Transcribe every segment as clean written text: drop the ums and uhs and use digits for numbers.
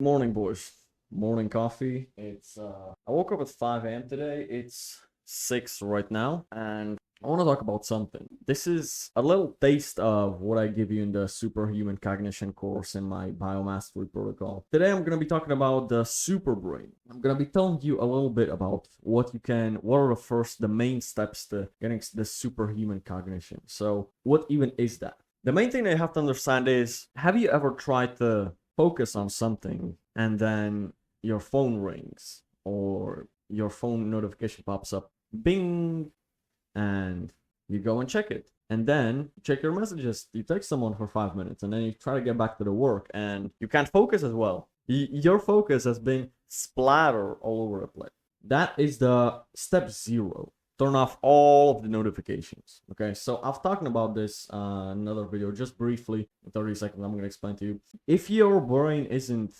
Morning, boys. Morning coffee. I woke up at 5 a.m. today. It's 6 right now, and I want to talk about something. This is a little taste of what I give you in the superhuman cognition course in my biomastery protocol. Today, I'm going to be talking about the super brain. I'm going to be telling you a little bit about what are the main steps to getting the superhuman cognition. So, what even is that? The main thing that you have to understand is, have you ever tried to focus on something and then your phone rings or your phone notification pops up, bing, and you go and check it, and then you check your messages, you text someone for 5 minutes, and then you try to get back to the work and you can't focus as well. Your focus has been splattered all over the place. That is the step zero. Turn off all of the notifications. Okay, so I've talked about this in another video, just briefly in 30 seconds. I'm going to explain to you. If your brain isn't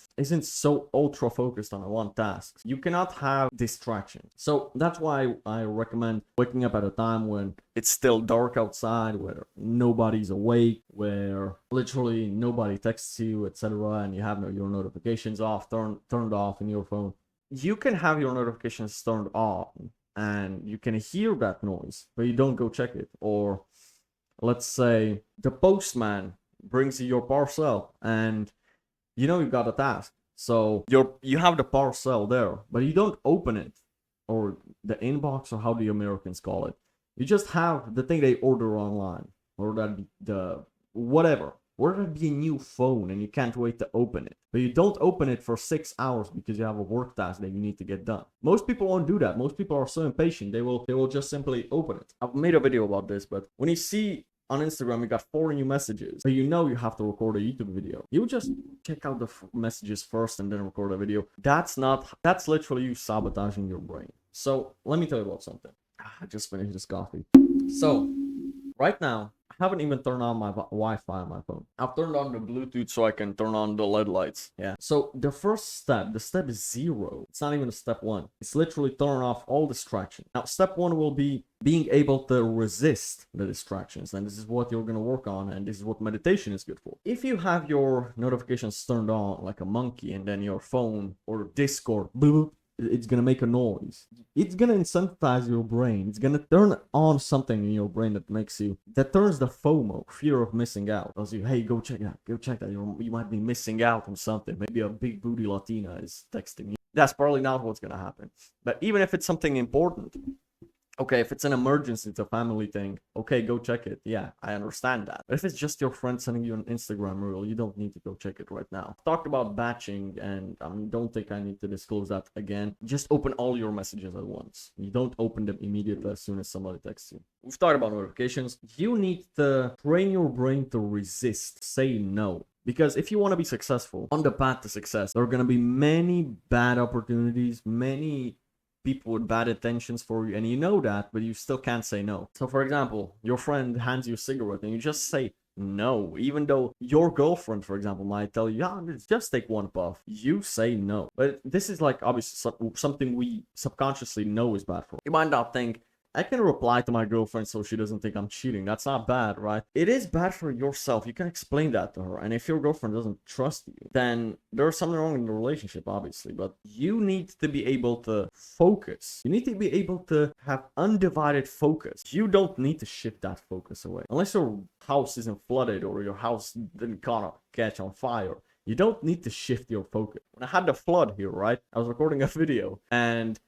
so ultra focused on one task, you cannot have distraction. So that's why I recommend waking up at a time when it's still dark outside, where nobody's awake, where literally nobody texts you, etc., and you have your notifications turned off in your phone. You can have your notifications turned off and you can hear that noise, but you don't go check it. Or let's say the postman brings you your parcel and you know you got a task. So you have the parcel there, but you don't open it, or the inbox, or how do you Americans call it? You just have the thing they order online, or that be the whatever. Or that be a new phone and you can't wait to open it. But you don't open it for 6 hours because you have a work task that you need to get done. Most people won't do that. Most people are so impatient, they will just simply open it. I've made a video about this, but when you see on Instagram you got 4 new messages, but you know you have to record a YouTube video, you just check out the messages first and then record a video. That's literally you sabotaging your brain. So let me tell you about something. I just finished this coffee. So right now, I haven't even turned on my Wi-Fi on my phone. I've turned on the Bluetooth so I can turn on the LED lights. Yeah. So the first step, the step is zero. It's not even a step one. It's literally turn off all distraction. Now, step one will be being able to resist the distractions. And this is what you're going to work on. And this is what meditation is good for. If you have your notifications turned on like a monkey, and then your phone or Discord, boop, it's gonna make a noise. It's gonna incentivize your brain. It's gonna turn on something in your brain that turns the FOMO, fear of missing out. Tells you, hey, go check that. You might be missing out on something. Maybe a big booty Latina is texting you. That's probably not what's gonna happen. But even if it's something important, okay, if it's an emergency, it's a family thing, okay, go check it. Yeah, I understand that. But if it's just your friend sending you an Instagram reel, you don't need to go check it right now. Talked about batching, and I don't think I need to disclose that again. Just open all your messages at once. You don't open them immediately as soon as somebody texts you. We've talked about notifications. You need to train your brain to resist, say no. Because if you want to be successful on the path to success, there are going to be many bad opportunities, many people with bad intentions for you, and you know that, but you still can't say no. So for example, your friend hands you a cigarette and you just say no, even though your girlfriend, for example, might tell you, yeah, just take one puff. You say no. But this is like obviously something we subconsciously know is bad for you. You might not think, I can reply to my girlfriend so she doesn't think I'm cheating. That's not bad, right? It is bad for yourself. You can explain that to her. And if your girlfriend doesn't trust you, then there's something wrong in the relationship, obviously. But you need to be able to focus. You need to be able to have undivided focus. You don't need to shift that focus away. Unless your house isn't flooded or your house didn't catch on fire. You don't need to shift your focus. When I had the flood here, right? I was recording a video and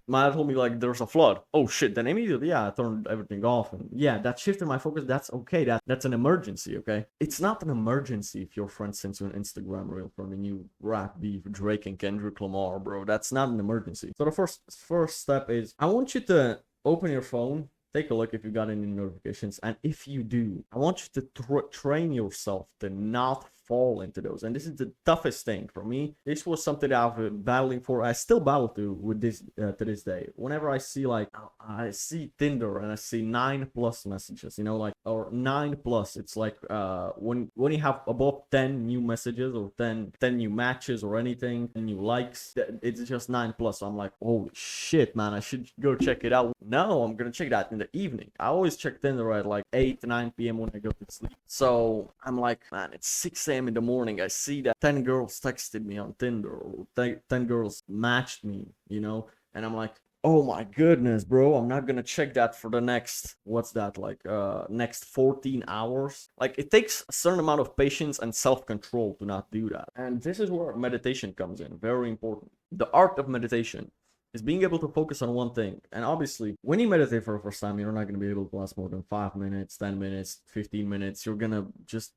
my dad told me, like, there's a flood. Oh shit, then immediately, yeah, I turned everything off. And yeah, that shifted my focus. That's okay. That's an emergency, okay? It's not an emergency if your friend sends you an Instagram reel from the new rap beef, Drake and Kendrick Lamar, bro. That's not an emergency. So the first step is, I want you to open your phone, take a look if you got any notifications, and if you do, I want you to train yourself to not fall into those. And this is the toughest thing for me. This was something that I've been battling for. I still battle with this to this day. Whenever I see, like, I see Tinder and I see 9+ messages, you know, like, or 9+, it's like when you have above 10 new messages or 10 new matches or anything, and new likes, it's just 9+. So I'm like, holy shit, man, I should go check it out. No, I'm gonna check that in the evening. I always check Tinder at like 8 to 9 p.m. when I go to sleep. So I'm like, man, it's 6 a.m. in the morning, I see that 10 girls texted me on Tinder, or 10 girls matched me, you know, and I'm like, oh my goodness, bro, I'm not gonna check that for the next, what's that, like, next 14 hours. Like, it takes a certain amount of patience and self-control to not do that. And this is where meditation comes in, very important. The art of meditation is being able to focus on one thing. And obviously, when you meditate for the first time, you're not going to be able to last more than 5 minutes, 10 minutes, 15 minutes. You're going to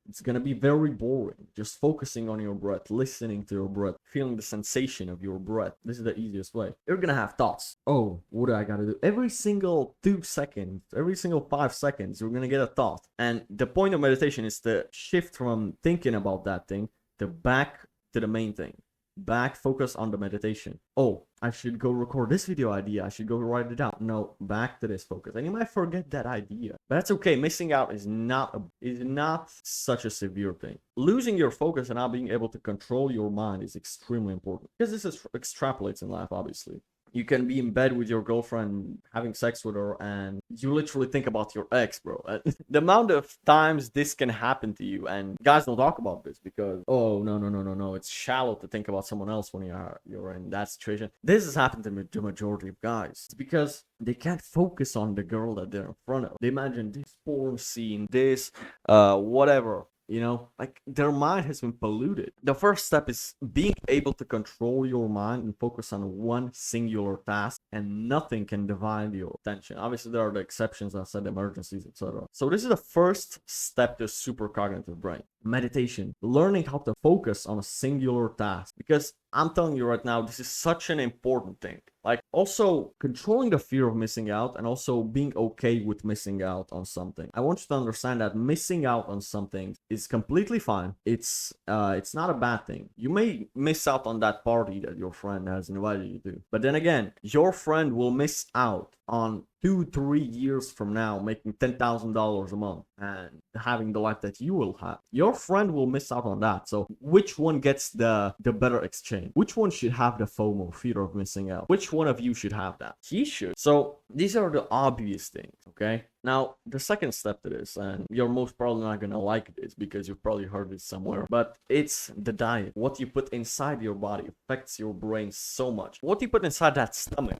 it's going to be very boring. Just focusing on your breath, listening to your breath, feeling the sensation of your breath. This is the easiest way. You're going to have thoughts. Oh, what do I got to do? Every single 2 seconds, every single 5 seconds, you're going to get a thought. And the point of meditation is to shift from thinking about that thing to back to the main thing. Back, focus on the meditation. Oh, I should go record this video idea. I should go write it out. No, back to this focus. And you might forget that idea. But that's okay. Missing out is not such a severe thing. Losing your focus and not being able to control your mind is extremely important. Because this is extrapolates in life, obviously. You can be in bed with your girlfriend, having sex with her, and you literally think about your ex, bro. The amount of times this can happen to you, and guys don't talk about this because, oh, no, it's shallow to think about someone else when you're in that situation. This has happened to the majority of guys. It's because they can't focus on the girl that they're in front of. They imagine this porn scene, this, whatever. You know, like, their mind has been polluted. The first step is being able to control your mind and focus on one singular task, and nothing can divide your attention. Obviously, there are the exceptions, I said, emergencies, etc. So this is the first step to supercognitive brain. Meditation, learning how to focus on a singular task, because I'm telling you right now, this is such an important thing. Like, also controlling the fear of missing out, and also being okay with missing out on something. I want you to understand that missing out on something is completely fine. It's not a bad thing. You may miss out on that party that your friend has invited you to, but then again, your friend will miss out on 2-3 years from now making $10,000 a month and having the life that you will have. Your friend will miss out on that. So which one gets the better exchange? Which one should have the FOMO, fear of missing out? Which one of you should have that? He should. So these are the obvious things, okay? Now, the second step to this, and you're most probably not gonna like this because you've probably heard it somewhere, but it's the diet. What you put inside your body affects your brain so much. What you put inside that stomach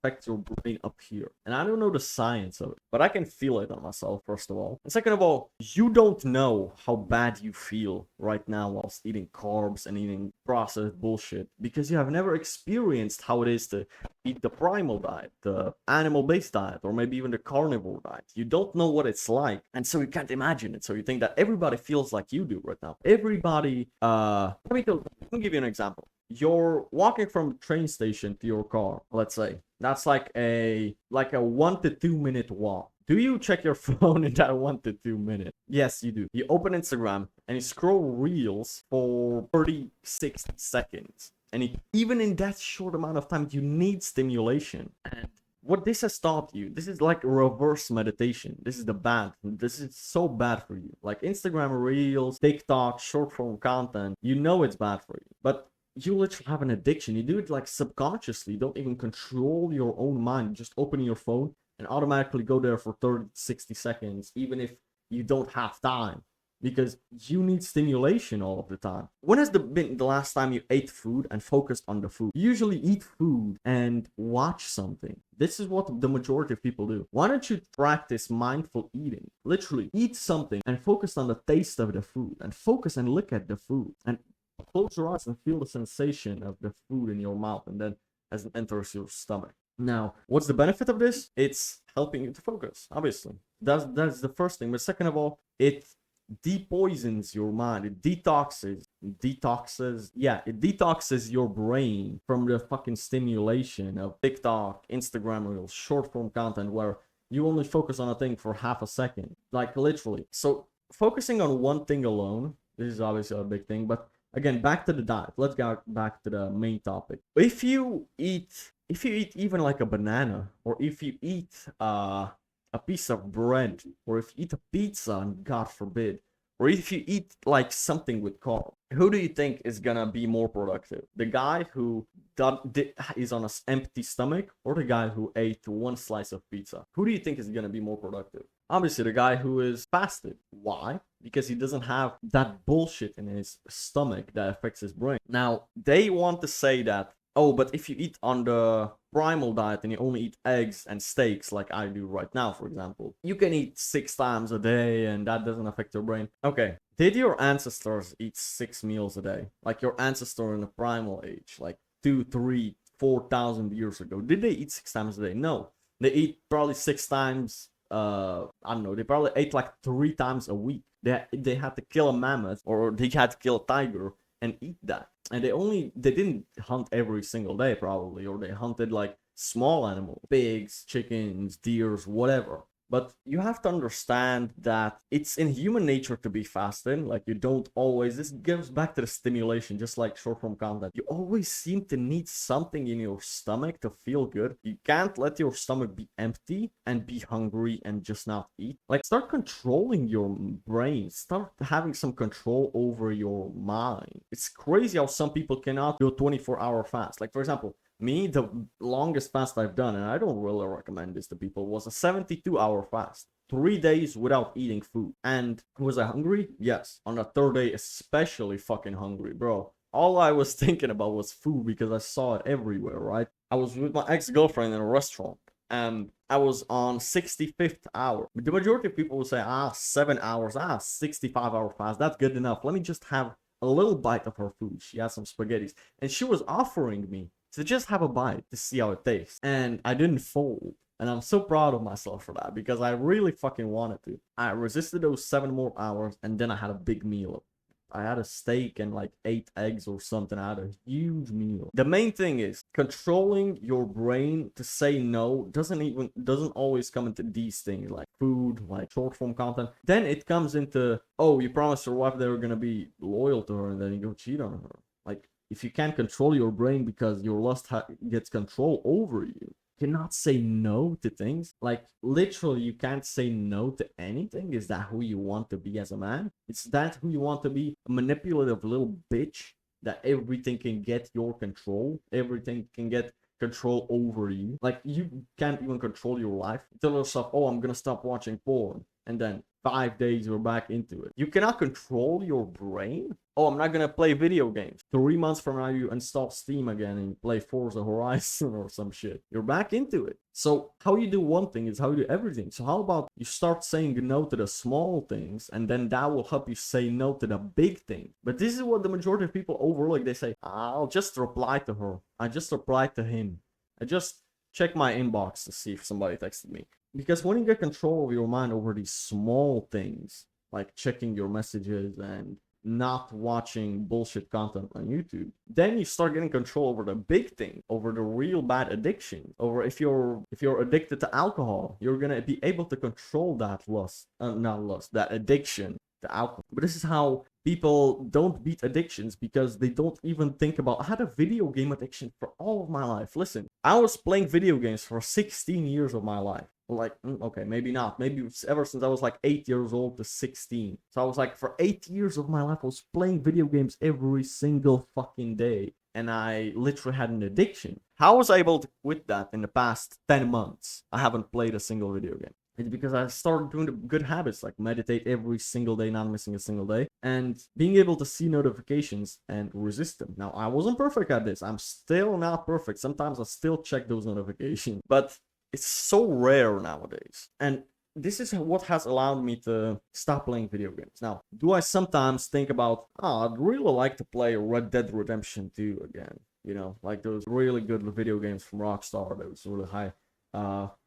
affects your brain up here. And I don't know the science of it, but I can feel it on myself, first of all. And second of all, you don't know how bad you feel right now whilst eating carbs and eating processed bullshit, because you have never experienced how it is to eat the primal diet, the animal-based diet, or maybe even the carnivore diet. You don't know what it's like, and so you can't imagine it. So you think that everybody feels like you do right now. Everybody, let me give you an example. You're walking from the train station to your car, let's say. That's like a 1 to 2 minute walk. Do you check your phone in that 1 to 2 minutes? Yes, you do. You open Instagram and you scroll reels for 36 seconds. And even in that short amount of time, you need stimulation. And what this has taught you, this is like reverse meditation. This is the bad. This is so bad for you. Like Instagram reels, TikTok, short form content, you know it's bad for you. But you literally have an addiction. You do it like subconsciously. You don't even control your own mind. You just open your phone and automatically go there for 30, 60 seconds, even if you don't have time, because you need stimulation all of the time. When has been the last time you ate food and focused on the food? You usually eat food and watch something. This is what the majority of people do. Why don't you practice mindful eating? Literally eat something and focus on the taste of the food, and focus and look at the food, and close your eyes and feel the sensation of the food in your mouth, and then as it enters your stomach. Now, what's the benefit of this? It's helping you to focus, obviously. That's the first thing. But second of all, it depoisons your mind. It detoxes your brain from the fucking stimulation of TikTok, Instagram reels, short form content where you only focus on a thing for half a second, like literally. So focusing on one thing alone, this is obviously a big thing, but again, back to the diet. Let's go back to the main topic. If you eat even like a banana, or if you eat a piece of bread, or if you eat a pizza, and God forbid, or if you eat like something with carb, who do you think is gonna be more productive? The guy who is on an empty stomach, or the guy who ate one slice of pizza? Who do you think is gonna be more productive? Obviously, the guy who is fasted. Why? Because he doesn't have that bullshit in his stomach that affects his brain. Now, they want to say that, oh, but if you eat on the primal diet and you only eat eggs and steaks like I do right now, for example, you can eat 6 times a day and that doesn't affect your brain. Okay, did your ancestors eat 6 meals a day? Like your ancestor in the primal age, like 2, 3, 4,000 years ago, did they eat 6 times a day? No, they eat probably 6 times. I don't know. They probably ate like 3 times a week. They had to kill a mammoth or they had to kill a tiger and eat that. And they didn't hunt every single day probably, or they hunted like small animals, pigs, chickens, deers, whatever. But you have to understand that it's in human nature to be fasting. Like you don't always, this goes back to the stimulation, just like short form content. You always seem to need something in your stomach to feel good. You can't let your stomach be empty and be hungry and just not eat. Like start controlling your brain. Start having some control over your mind. It's crazy how some people cannot do a 24-hour fast. Like for example, me, the longest fast I've done, and I don't really recommend this to people, was a 72-hour fast. 3 days without eating food. And was I hungry? Yes. On the third day, especially fucking hungry, bro. All I was thinking about was food because I saw it everywhere, right? I was with my ex-girlfriend in a restaurant and I was on 65th hour. The majority of people will say, 7 hours, 65-hour fast, that's good enough. Let me just have a little bite of her food. She had some spaghettis and she was offering me to just have a bite to see how it tastes. And I didn't fold. And I'm so proud of myself for that because I really fucking wanted to. I resisted those 7 more hours and then I had a big meal. I had a steak and like 8 eggs or something. I had a huge meal. The main thing is controlling your brain to say no doesn't always come into these things like food, like short form content. Then it comes into, oh, you promised your wife they were gonna be loyal to her and then you go cheat on her. Like if you can't control your brain because your lust gets control over you, cannot say no to things. Like literally you can't say no to anything. Is that who you want to be as a man? Is that who you want to be? A manipulative little bitch that everything can get your control, everything can get control over you. Like you can't even control your life. You tell yourself, oh, I'm gonna stop watching porn, and then 5 days you're back into it. You cannot control your brain. Oh, I'm not gonna play video games. 3 months from now you install Steam again and play Forza Horizon or some shit. You're back into it. So how you do one thing is how you do everything. So how about you start saying no to the small things and then that will help you say no to the big thing. But this is what the majority of people overlook. They say, I'll just reply to her. I just replied to him. I just check my inbox to see if somebody texted me. Because when you get control of your mind over these small things, like checking your messages and not watching bullshit content on YouTube, then you start getting control over the big thing, over the real bad addiction, over if you're addicted to alcohol, you're gonna be able to control that that addiction to alcohol. But this is how people don't beat addictions, because they don't even think about. I had a video game addiction for all of my life. Listen, I was playing video games for 16 years of my life. Like, okay, maybe not. Maybe ever since I was like 8 years old to 16. So I was like, for 8 years of my life, I was playing video games every single fucking day. And I literally had an addiction. How was I able to quit that in the past 10 months? I haven't played a single video game. It's because I started doing the good habits, like meditate every single day, not missing a single day, and being able to see notifications and resist them. Now, I wasn't perfect at this. I'm still not perfect. Sometimes I still check those notifications, but it's so rare nowadays. And this is what has allowed me to stop playing video games. Now, do I sometimes think about, I'd really like to play Red Dead Redemption 2 again? You know, like those really good video games from Rockstar, those really high,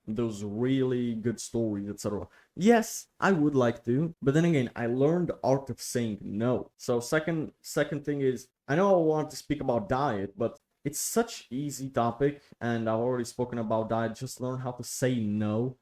those really good stories, etc. Yes, I would like to, but then again, I learned the art of saying no. So second thing is, I know I want to speak about diet, but it's such easy topic, and I've already spoken about diet. Just learn how to say no.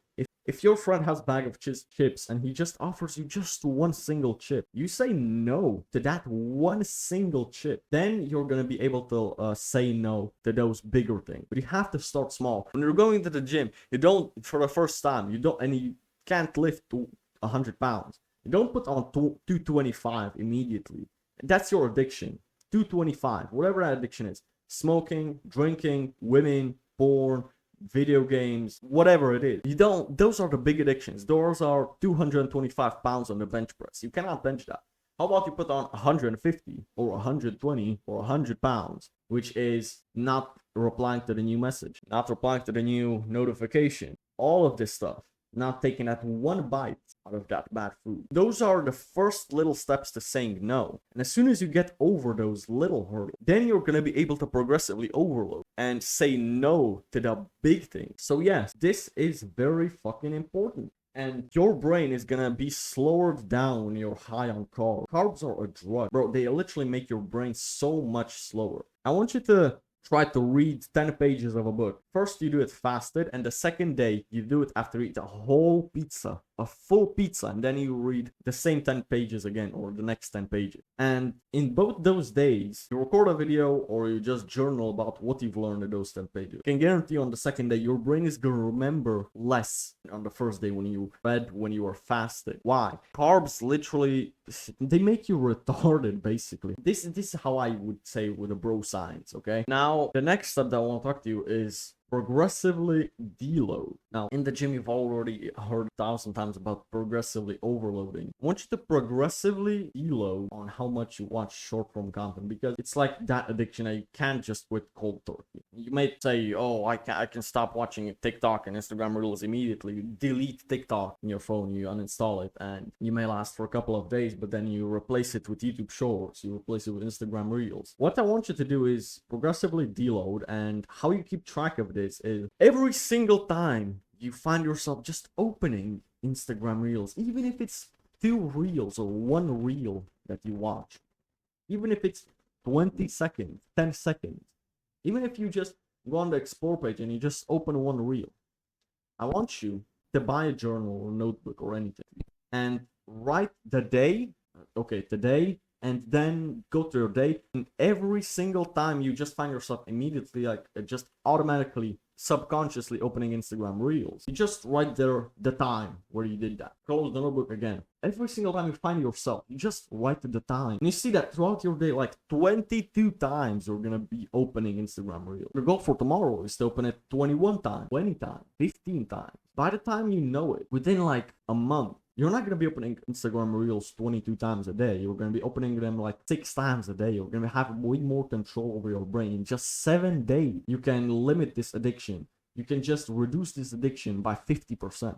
If your friend has a bag of chips and he just offers you just one single chip, you say no to that one single chip. Then you're gonna be able to say no to those bigger things. But you have to start small. When you're going to the gym, you don't, for the first time, you can't lift 100 pounds. You don't put on 225 immediately. That's your addiction. 225, whatever that addiction is. Smoking, drinking, women, porn, video games, whatever it is. You don't, those are the big addictions. Those are 225 pounds on the bench press. You cannot bench that. How about you put on 150 or 120 or 100 pounds, which is not replying to the new message, not replying to the new notification, all of this stuff, not taking that one bite out of that bad food. Those are the first little steps to saying no. And as soon as you get over those little hurdles, then you're going to be able to progressively overload and say no to the big things. So yes, this is very fucking important. And your brain is gonna be slowed down when you're high on carbs. Carbs are a drug, bro. They literally make your brain so much slower. I want you to try to read 10 pages of a book. First, you do it fasted, and the second day, you do it after you eat a whole pizza, a full pizza, and then you read the same 10 pages again, or the next 10 pages. And in both those days, you record a video or you just journal about what you've learned in those 10 pages. I can guarantee on the second day, your brain is gonna remember less on the first day when you read, when you were fasted. Why? Carbs literally, they make you retarded, basically. This is how I would say with the bro science, okay? Now, the next step that I want to talk to you is progressively deload. Now, in the gym, you've already heard 1,000 times about progressively overloading. I want you to progressively deload on how much you watch short-form content, because it's like that addiction that you can't just quit cold turkey. You may say, oh, I can stop watching TikTok and Instagram Reels immediately. You delete TikTok in your phone, you uninstall it, and you may last for a couple of days, but then you replace it with YouTube Shorts, you replace it with Instagram Reels. What I want you to do is progressively deload, and how you keep track of this is every single time you find yourself just opening Instagram Reels, even if it's 2 reels or 1 reel that you watch, even if it's 20 seconds, 10 seconds, even if you just go on the explore page and you just open 1 reel, I want you to buy a journal or notebook or anything and write the day, okay, today, and then go to your day. And every single time you just find yourself immediately, like just automatically, subconsciously opening Instagram Reels, you just write there the time where you did that. Close the notebook again. Every single time you find yourself, you just write the time. And you see that throughout your day, like 22 times you're gonna be opening Instagram Reels. Your goal for tomorrow is to open it 21 times, 20 times, 15 times. By the time you know it, within like a month, you're not going to be opening Instagram Reels 22 times a day. You're going to be opening them like 6 times a day. You're going to have way more control over your brain. In just 7 days, you can limit this addiction. You can just reduce this addiction by 50%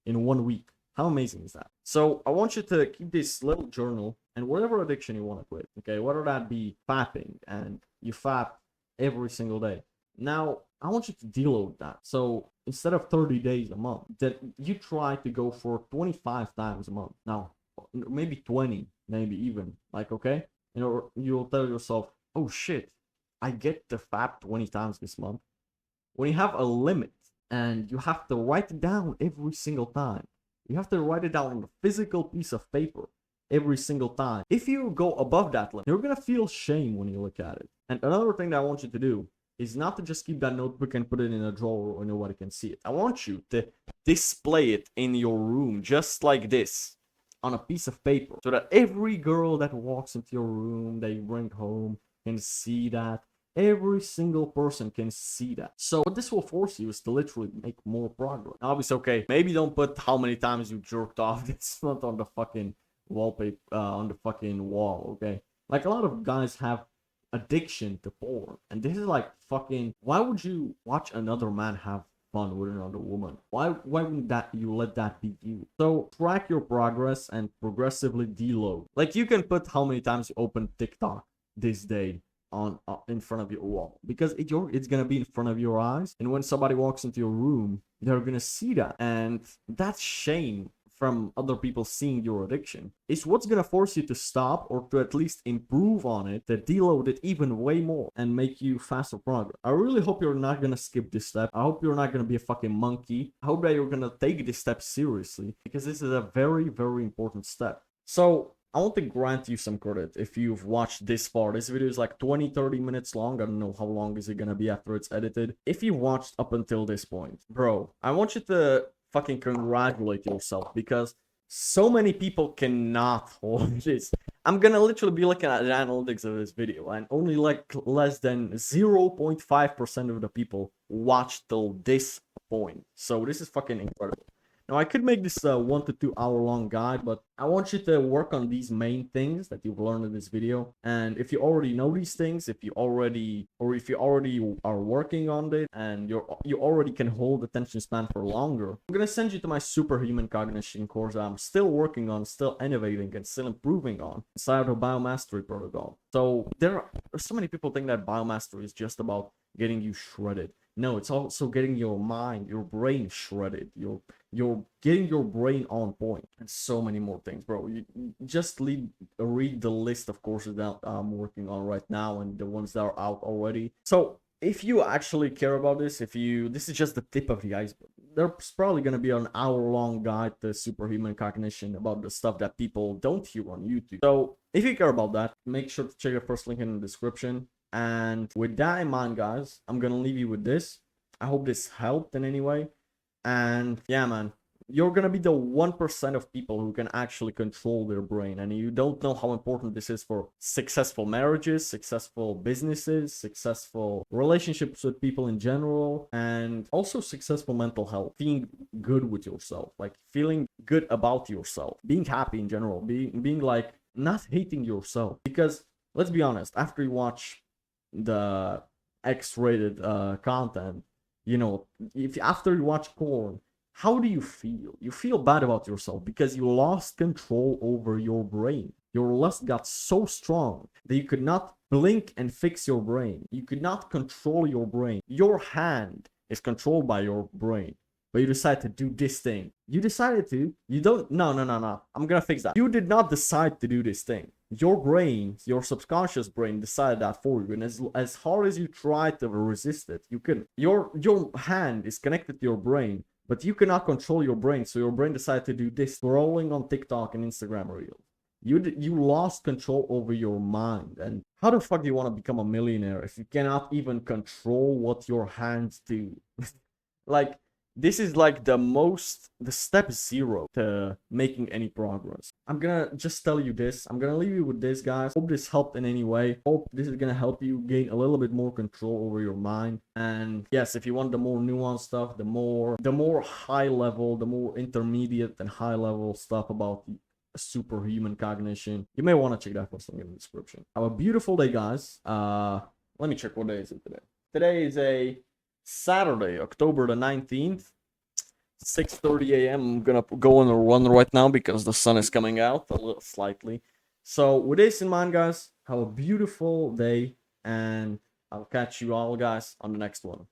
in 1 week. How amazing is that? So I want you to keep this little journal and whatever addiction you want to quit, okay? Whether that be fapping, and you fap every single day. Now, I want you to deload that. So instead of 30 days a month, that you try to go for 25 times a month. Now, maybe 20, maybe even. Like, okay? You know, you'll tell yourself, oh shit, I get to fap 20 times this month. When you have a limit and you have to write it down every single time, you have to write it down on a physical piece of paper every single time. If you go above that limit, you're gonna feel shame when you look at it. And another thing that I want you to do is not to just keep that notebook and put it in a drawer where nobody can see it. I want you to display it in your room just like this on a piece of paper, so that every girl that walks into your room that you bring home can see that. Every single person can see that. So what this will force you is to literally make more progress. Now, obviously, okay, maybe don't put how many times you jerked off. It's not on the fucking wallpaper, on the fucking wall, okay? Like, a lot of guys have addiction to porn, and this is like fucking, why would you watch another man have fun with another woman? Why wouldn't that you let that be you? So track your progress and progressively deload. Like, you can put how many times you open TikTok this day on in front of your wall, because it's gonna be in front of your eyes, and when somebody walks into your room, they're gonna see that, and that shame from other people seeing your addiction is what's gonna force you to stop, or to at least improve on it, to deload it even way more and make you faster progress. I really hope you're not gonna skip this step. I hope you're not gonna be a fucking monkey. I hope that you're gonna take this step seriously, because this is a very, very important step. So I want to grant you some credit if you've watched this far. This video is like 20-30 minutes long. I don't know how long is it gonna be after it's edited. If you watched up until this point, bro, I want you to fucking congratulate yourself, because so many people cannot hold this. I'm gonna literally be looking at the analytics of this video, and only like less than 0.5% of the people watched till this point. So this is fucking incredible. Now I could make this a 1 to 2 hour long guide, but I want you to work on these main things that you've learned in this video. And if you already know these things, if you already are working on it, and you already can hold attention span for longer, I'm gonna send you to my superhuman cognition course that I'm still working on, still innovating, and still improving on inside of the biomastery protocol. So there are so many people think that biomastery is just about getting you shredded. No, it's also getting your mind, your brain shredded. You're getting your brain on point, and so many more things, bro. You just read the list of courses that I'm working on right now and the ones that are out already. So if you actually care about this, this is just the tip of the iceberg. There's probably gonna be an hour-long guide to superhuman cognition about the stuff that people don't hear on YouTube. So if you care about that, make sure to check the first link in the description. And with that in mind, guys, I'm gonna leave you with this. I hope this helped in any way. And yeah, man, you're gonna be the 1% of people who can actually control their brain. And you don't know how important this is for successful marriages, successful businesses, successful relationships with people in general, and also successful mental health. Feeling good with yourself, like feeling good about yourself, being happy in general, being like not hating yourself. Because let's be honest, after you watch the X-rated content, you know, if after you watch porn, how do you feel? You feel bad about yourself because you lost control over your brain. Your lust got so strong that you could not blink and fix your brain. You could not control your brain. Your hand is controlled by your brain, but you decide to do this thing. You decided to. You don't. No. I'm gonna fix that. You did not decide to do this thing. Your brain, your subconscious brain, decided that for you. And as hard as you try to resist it, you couldn't. Your hand is connected to your brain, but you cannot control your brain. So your brain decided to do this, scrolling on TikTok and Instagram Reels. You lost control over your mind. And how the fuck do you want to become a millionaire if you cannot even control what your hands do? Like, this is like the step zero to making any progress. I'm gonna just tell you this. I'm gonna leave you with this, guys. Hope this helped in any way. Hope this is gonna help you gain a little bit more control over your mind. And yes, if you want the more nuanced stuff, the more high level, the more intermediate and high level stuff about the superhuman cognition, you may want to check that first link in the description. Have a beautiful day, guys. Let me check, what day is it today? Today is a Saturday, October the 19th, 6:30 a.m. I'm gonna go on a run right now because the sun is coming out a little slightly. So with this in mind, guys, have a beautiful day, and I'll catch you all, guys, on the next one.